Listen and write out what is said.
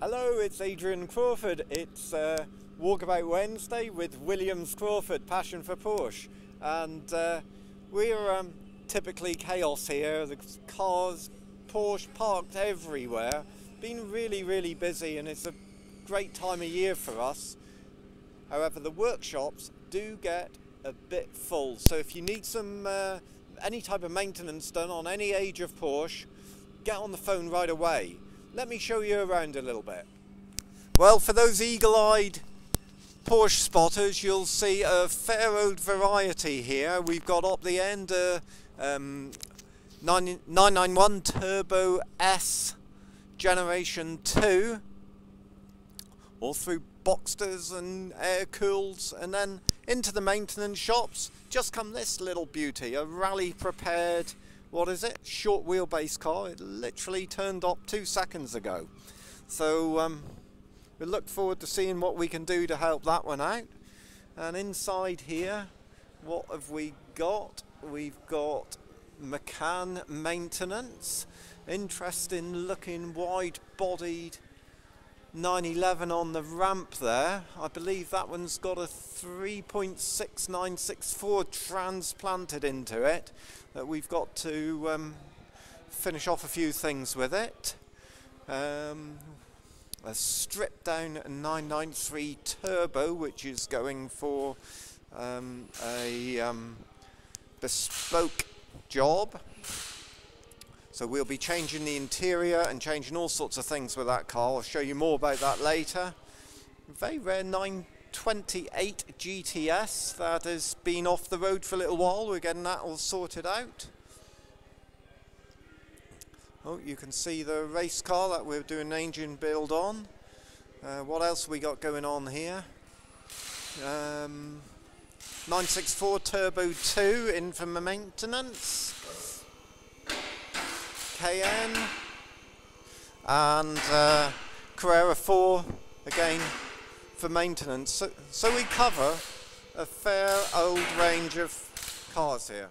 Hello, it's Adrian Crawford. It's Walkabout Wednesday with Williams Crawford Passion for Porsche, and we're typically chaos here. The cars, Porsche parked everywhere. Been really busy, and it's a great time of year for us. However, the workshops do get a bit full, so if you need some any type of maintenance done on any age of Porsche, get on the phone right away. Let me show you around a little bit. Well, for those eagle-eyed Porsche spotters, you'll see a fair old variety here. We've got up the end 991 Turbo S Generation 2, all through Boxsters and air-cooled, and then into the maintenance shops. Just come this little beauty, a rally-prepared, what is it? Short wheelbase car. It literally turned up 2 seconds ago. So we look forward to seeing what we can do to help that one out. And inside here, what have we got? We've got McCann maintenance. Interesting looking wide-bodied 911 on the ramp there. I believe that one's got a 3.6964 transplanted into it, that we've got to finish off a few things with it. A stripped down 993 Turbo, which is going for a bespoke job. So we'll be changing the interior and changing all sorts of things with that car. I'll show you more about that later. Very rare 928 GTS that has been off the road for a little while. We're getting that all sorted out. Oh, you can see the race car that we're doing an engine build on. What else we got going on here? 964 Turbo 2 in for maintenance. KN and Carrera 4 again for maintenance. So we cover a fair old range of cars here.